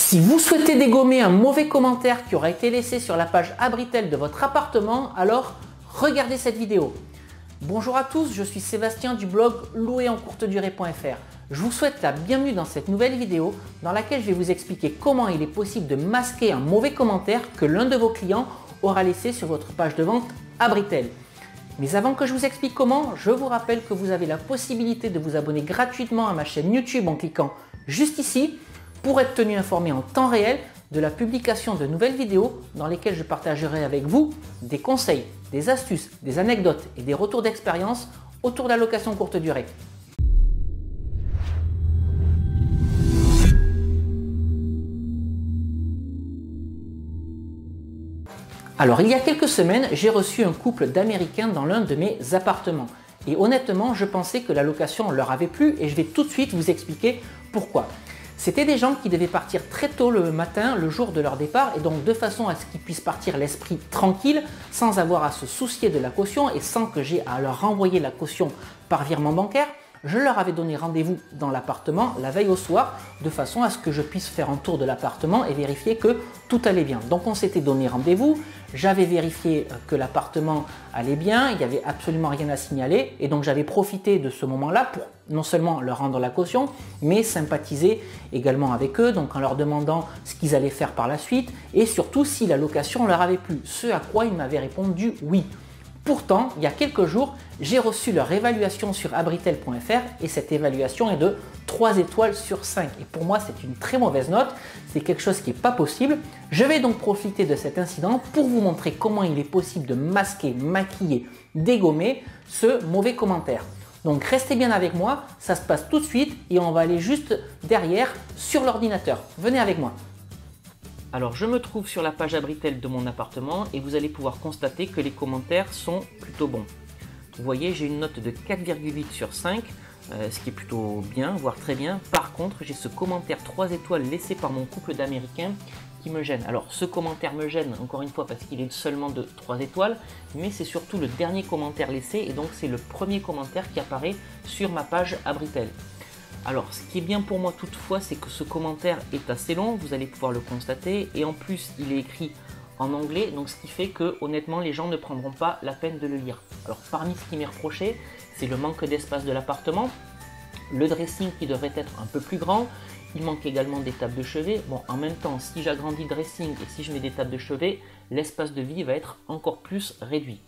Si vous souhaitez dégommer un mauvais commentaire qui aura été laissé sur la page Abritel de votre appartement, alors regardez cette vidéo. Bonjour à tous, je suis Sébastien du blog louerencourtedurée.fr. Je vous souhaite la bienvenue dans cette nouvelle vidéo dans laquelle je vais vous expliquer comment il est possible de masquer un mauvais commentaire que l'un de vos clients aura laissé sur votre page de vente Abritel. Mais avant que je vous explique comment, je vous rappelle que vous avez la possibilité de vous abonner gratuitement à ma chaîne YouTube en cliquant juste ici pour être tenu informé en temps réel de la publication de nouvelles vidéos dans lesquelles je partagerai avec vous des conseils, des astuces, des anecdotes et des retours d'expérience autour de la location courte durée. Alors, il y a quelques semaines, j'ai reçu un couple d'Américains dans l'un de mes appartements. Et honnêtement, je pensais que la location leur avait plu et je vais tout de suite vous expliquer pourquoi. C'était des gens qui devaient partir très tôt le matin, le jour de leur départ, et donc de façon à ce qu'ils puissent partir l'esprit tranquille, sans avoir à se soucier de la caution et sans que j'ai à leur renvoyer la caution par virement bancaire. Je leur avais donné rendez-vous dans l'appartement la veille au soir, de façon à ce que je puisse faire un tour de l'appartement et vérifier que tout allait bien. Donc on s'était donné rendez-vous, j'avais vérifié que l'appartement allait bien, il n'y avait absolument rien à signaler, et donc j'avais profité de ce moment-là pour non seulement leur rendre la caution, mais sympathiser également avec eux, donc en leur demandant ce qu'ils allaient faire par la suite, et surtout si la location leur avait plu, ce à quoi ils m'avaient répondu oui. Pourtant, il y a quelques jours, j'ai reçu leur évaluation sur abritel.fr et cette évaluation est de 3 étoiles sur 5. Et pour moi, c'est une très mauvaise note, c'est quelque chose qui n'est pas possible. Je vais donc profiter de cet incident pour vous montrer comment il est possible de masquer, maquiller, dégommer ce mauvais commentaire. Donc restez bien avec moi, ça se passe tout de suite et on va aller juste derrière sur l'ordinateur. Venez avec moi. Alors je me trouve sur la page Abritel de mon appartement et vous allez pouvoir constater que les commentaires sont plutôt bons. Vous voyez, j'ai une note de 4,8 sur 5, ce qui est plutôt bien, voire très bien. Par contre, j'ai ce commentaire 3 étoiles laissé par mon couple d'Américains qui me gêne. Alors ce commentaire me gêne encore une fois parce qu'il est seulement de 3 étoiles, mais c'est surtout le dernier commentaire laissé et donc c'est le premier commentaire qui apparaît sur ma page Abritel. Alors, ce qui est bien pour moi toutefois, c'est que ce commentaire est assez long, vous allez pouvoir le constater, et en plus, il est écrit en anglais, donc ce qui fait que, honnêtement, les gens ne prendront pas la peine de le lire. Alors, parmi ce qui m'est reproché, c'est le manque d'espace de l'appartement, le dressing qui devrait être un peu plus grand, il manque également des tables de chevet. Bon, en même temps, si j'agrandis le dressing et si je mets des tables de chevet, l'espace de vie va être encore plus réduit.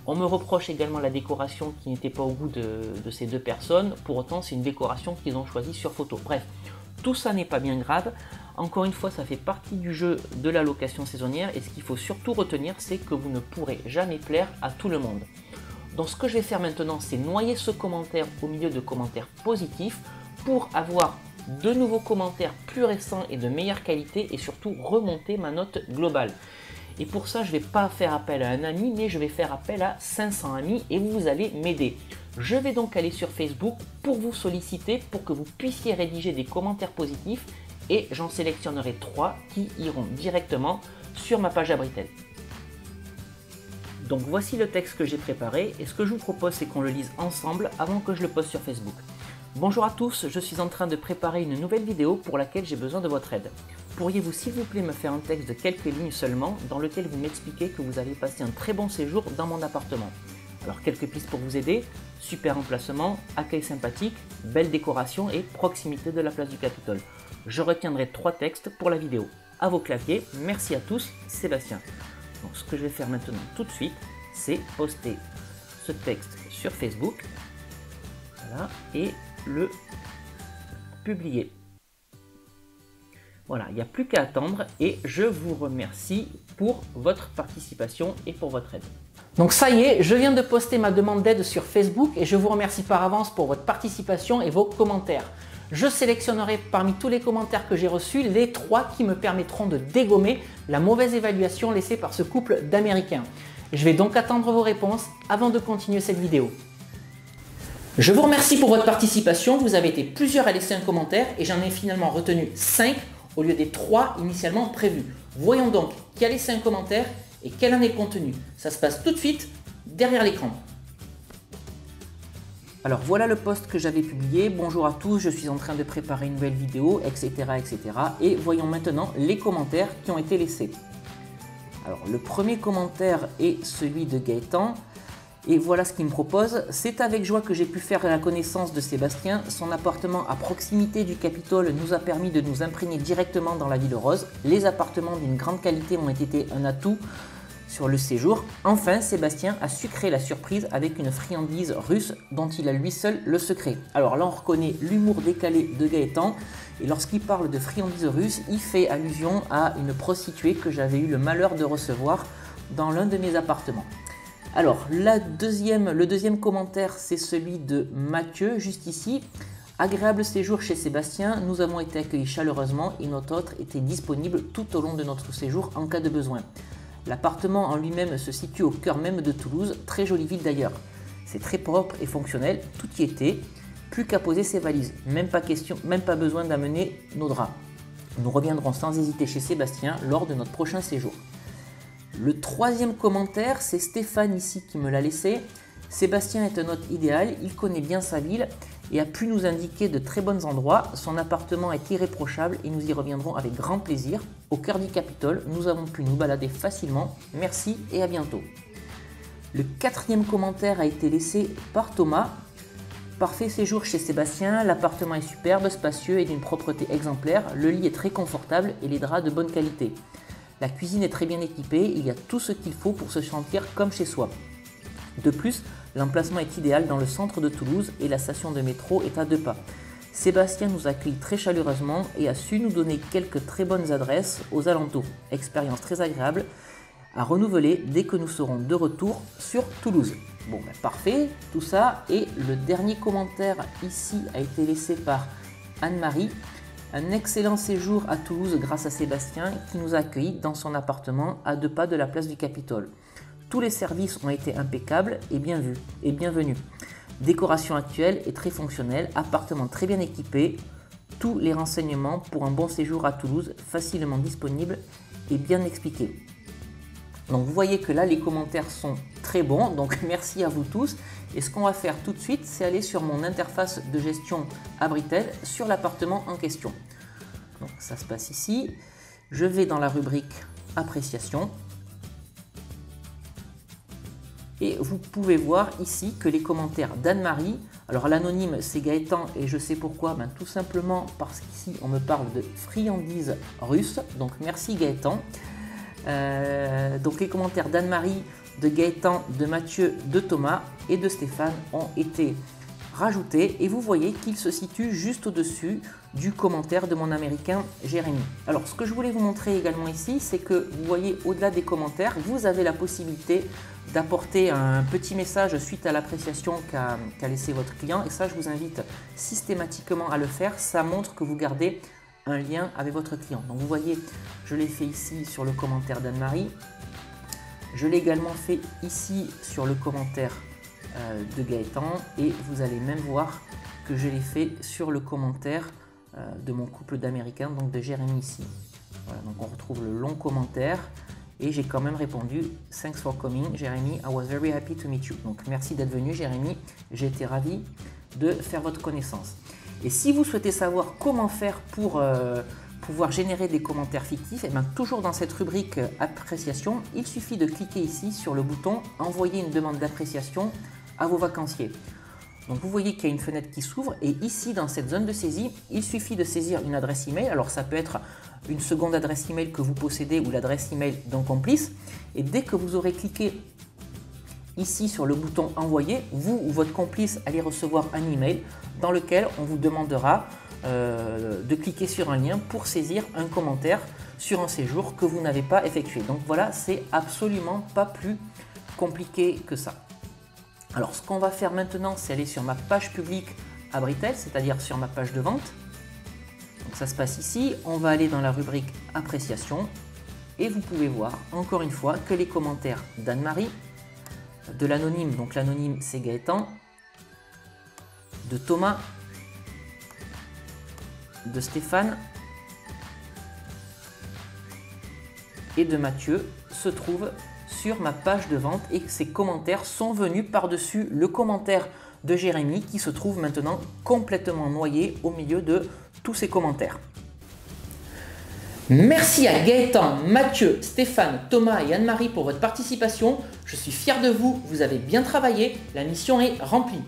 On me reproche également la décoration qui n'était pas au goût de ces deux personnes. Pour autant, c'est une décoration qu'ils ont choisie sur photo. Bref, tout ça n'est pas bien grave. Encore une fois, ça fait partie du jeu de la location saisonnière. Et ce qu'il faut surtout retenir, c'est que vous ne pourrez jamais plaire à tout le monde. Donc ce que je vais faire maintenant, c'est noyer ce commentaire au milieu de commentaires positifs pour avoir de nouveaux commentaires plus récents et de meilleure qualité et surtout remonter ma note globale. Et pour ça, je ne vais pas faire appel à un ami, mais je vais faire appel à 500 amis et vous allez m'aider. Je vais donc aller sur Facebook pour vous solliciter pour que vous puissiez rédiger des commentaires positifs et j'en sélectionnerai 3 qui iront directement sur ma page Abritel. Donc voici le texte que j'ai préparé et ce que je vous propose, c'est qu'on le lise ensemble avant que je le poste sur Facebook. Bonjour à tous, je suis en train de préparer une nouvelle vidéo pour laquelle j'ai besoin de votre aide. Pourriez-vous s'il vous plaît me faire un texte de quelques lignes seulement dans lequel vous m'expliquez que vous avez passé un très bon séjour dans mon appartement. Alors quelques pistes pour vous aider, super emplacement, accueil sympathique, belle décoration et proximité de la place du Capitole. Je retiendrai 3 textes pour la vidéo. À vos claviers, merci à tous, Sébastien. Donc ce que je vais faire maintenant tout de suite, c'est poster ce texte sur Facebook. Voilà, et le publier. Voilà, il n'y a plus qu'à attendre et je vous remercie pour votre participation et pour votre aide. Donc ça y est, je viens de poster ma demande d'aide sur Facebook et je vous remercie par avance pour votre participation et vos commentaires. Je sélectionnerai parmi tous les commentaires que j'ai reçus les 3 qui me permettront de dégommer la mauvaise évaluation laissée par ce couple d'Américains. Je vais donc attendre vos réponses avant de continuer cette vidéo. Je vous remercie pour votre participation, vous avez été plusieurs à laisser un commentaire et j'en ai finalement retenu 5 au lieu des 3 initialement prévus. Voyons donc qui a laissé un commentaire et quel en est le contenu. Ça se passe tout de suite derrière l'écran. Alors voilà le post que j'avais publié. Bonjour à tous, je suis en train de préparer une nouvelle vidéo, etc. etc. Et voyons maintenant les commentaires qui ont été laissés. Alors le premier commentaire est celui de Gaëtan. Et voilà ce qu'il me propose. C'est avec joie que j'ai pu faire la connaissance de Sébastien. Son appartement à proximité du Capitole nous a permis de nous imprégner directement dans la ville rose. Les appartements d'une grande qualité ont été un atout sur le séjour. Enfin, Sébastien a su créer la surprise avec une friandise russe dont il a lui seul le secret. Alors là, on reconnaît l'humour décalé de Gaëtan. Et lorsqu'il parle de friandise russe, il fait allusion à une prostituée que j'avais eu le malheur de recevoir dans l'un de mes appartements. Alors, le deuxième commentaire, c'est celui de Mathieu, juste ici. Agréable séjour chez Sébastien, nous avons été accueillis chaleureusement et notre hôte était disponible tout au long de notre séjour en cas de besoin. L'appartement en lui-même se situe au cœur même de Toulouse, très jolie ville d'ailleurs. C'est très propre et fonctionnel, tout y était, plus qu'à poser ses valises, même pas besoin d'amener nos draps. Nous reviendrons sans hésiter chez Sébastien lors de notre prochain séjour. Le troisième commentaire, c'est Stéphane ici qui me l'a laissé. Sébastien est un hôte idéal, il connaît bien sa ville et a pu nous indiquer de très bons endroits. Son appartement est irréprochable et nous y reviendrons avec grand plaisir. Au cœur du Capitole, nous avons pu nous balader facilement. Merci et à bientôt. Le quatrième commentaire a été laissé par Thomas. Parfait séjour chez Sébastien, l'appartement est superbe, spacieux et d'une propreté exemplaire. Le lit est très confortable et les draps de bonne qualité. La cuisine est très bien équipée, il y a tout ce qu'il faut pour se sentir comme chez soi. De plus, l'emplacement est idéal dans le centre de Toulouse et la station de métro est à 2 pas. Sébastien nous accueille très chaleureusement et a su nous donner quelques très bonnes adresses aux alentours. Expérience très agréable à renouveler dès que nous serons de retour sur Toulouse. Bon, ben parfait, tout ça. Et le dernier commentaire ici a été laissé par Anne-Marie. Un excellent séjour à Toulouse grâce à Sébastien qui nous a accueillis dans son appartement à 2 pas de la place du Capitole. Tous les services ont été impeccables et bien vus et bienvenus. Décoration actuelle et très fonctionnelle, appartement très bien équipé, tous les renseignements pour un bon séjour à Toulouse facilement disponibles et bien expliqués. Donc vous voyez que là les commentaires sont très bons, donc merci à vous tous. Et ce qu'on va faire tout de suite, c'est aller sur mon interface de gestion Abritel sur l'appartement en question. Donc ça se passe ici. Je vais dans la rubrique appréciation. Et vous pouvez voir ici que les commentaires d'Anne-Marie, alors l'anonyme c'est Gaëtan et je sais pourquoi, tout simplement parce qu'ici on me parle de friandises russes, donc merci Gaëtan. Donc les commentaires d'Anne-Marie, de Gaëtan, de Mathieu, de Thomas et de Stéphane ont été rajoutés et vous voyez qu'ils se situent juste au-dessus du commentaire de mon américain Jérémy. Alors ce que je voulais vous montrer également ici, c'est que vous voyez au-delà des commentaires, vous avez la possibilité d'apporter un petit message suite à l'appréciation qu'a laissé votre client et ça je vous invite systématiquement à le faire, ça montre que vous gardez un lien avec votre client. Donc vous voyez, je l'ai fait ici sur le commentaire d'Anne-Marie. Je l'ai également fait ici sur le commentaire de Gaëtan et vous allez même voir que je l'ai fait sur le commentaire de mon couple d'Américains, donc de Jérémy ici. Voilà, donc on retrouve le long commentaire et j'ai quand même répondu « Thanks for coming, Jérémy, I was very happy to meet you ». Donc merci d'être venu Jérémy, j'ai été ravi de faire votre connaissance. Et si vous souhaitez savoir comment faire pour pouvoir générer des commentaires fictifs, et bien toujours dans cette rubrique appréciation, il suffit de cliquer ici sur le bouton envoyer une demande d'appréciation à vos vacanciers. Donc vous voyez qu'il y a une fenêtre qui s'ouvre et ici dans cette zone de saisie, il suffit de saisir une adresse email. Alors ça peut être une seconde adresse email que vous possédez ou l'adresse email d'un complice. Et dès que vous aurez cliqué ici sur le bouton envoyer, vous ou votre complice allez recevoir un email dans lequel on vous demandera de cliquer sur un lien pour saisir un commentaire sur un séjour que vous n'avez pas effectué. Donc voilà, c'est absolument pas plus compliqué que ça. Alors ce qu'on va faire maintenant, c'est aller sur ma page publique Abritel, c'est-à-dire sur ma page de vente. Donc ça se passe ici, on va aller dans la rubrique appréciation et vous pouvez voir encore une fois que les commentaires d'Anne-Marie, de l'anonyme, donc l'anonyme c'est Gaëtan, de Thomas, de Stéphane et de Mathieu se trouvent sur ma page de vente et ces commentaires sont venus par-dessus le commentaire de Jérémy qui se trouve maintenant complètement noyé au milieu de tous ces commentaires. Merci à Gaëtan, Mathieu, Stéphane, Thomas et Anne-Marie pour votre participation. Je suis fier de vous, vous avez bien travaillé, la mission est remplie.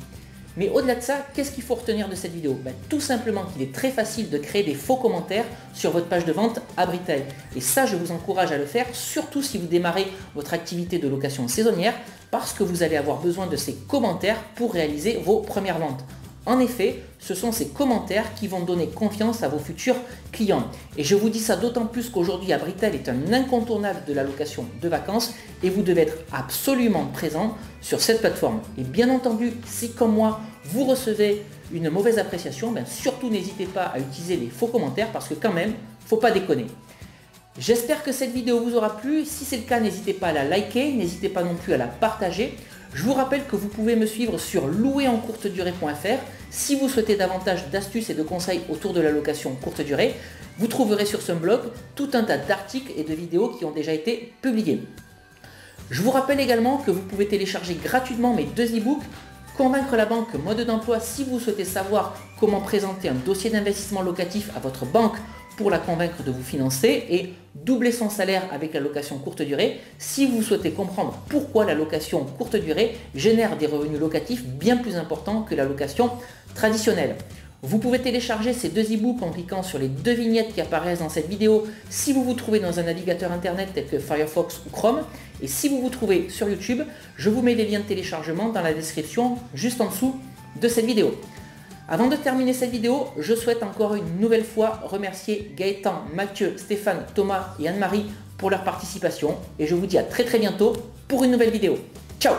Mais au-delà de ça, qu'est-ce qu'il faut retenir de cette vidéo? Tout simplement qu'il est très facile de créer des faux commentaires sur votre page de vente à Britel. Et ça, je vous encourage à le faire, surtout si vous démarrez votre activité de location saisonnière, parce que vous allez avoir besoin de ces commentaires pour réaliser vos premières ventes. En effet, ce sont ces commentaires qui vont donner confiance à vos futurs clients. Et je vous dis ça d'autant plus qu'aujourd'hui, Abritel est un incontournable de la location de vacances et vous devez être absolument présent sur cette plateforme. Et bien entendu, si comme moi, vous recevez une mauvaise appréciation, surtout n'hésitez pas à utiliser les faux commentaires parce que quand même, faut pas déconner. J'espère que cette vidéo vous aura plu. Si c'est le cas, n'hésitez pas à la liker, n'hésitez pas non plus à la partager. Je vous rappelle que vous pouvez me suivre sur louerencourtedurée.fr. Si vous souhaitez davantage d'astuces et de conseils autour de la location courte durée, vous trouverez sur ce blog tout un tas d'articles et de vidéos qui ont déjà été publiés. Je vous rappelle également que vous pouvez télécharger gratuitement mes 2 e-books Convaincre la banque mode d'emploi si vous souhaitez savoir comment présenter un dossier d'investissement locatif à votre banque pour la convaincre de vous financer et doubler son salaire avec la location courte durée si vous souhaitez comprendre pourquoi la location courte durée génère des revenus locatifs bien plus importants que la location traditionnelle. Vous pouvez télécharger ces 2 e-books en cliquant sur les 2 vignettes qui apparaissent dans cette vidéo si vous vous trouvez dans un navigateur internet tel que Firefox ou Chrome. Et si vous vous trouvez sur YouTube, je vous mets les liens de téléchargement dans la description juste en dessous de cette vidéo. Avant de terminer cette vidéo, je souhaite encore une nouvelle fois remercier Gaëtan, Mathieu, Stéphane, Thomas et Anne-Marie pour leur participation. Et je vous dis à très bientôt pour une nouvelle vidéo. Ciao!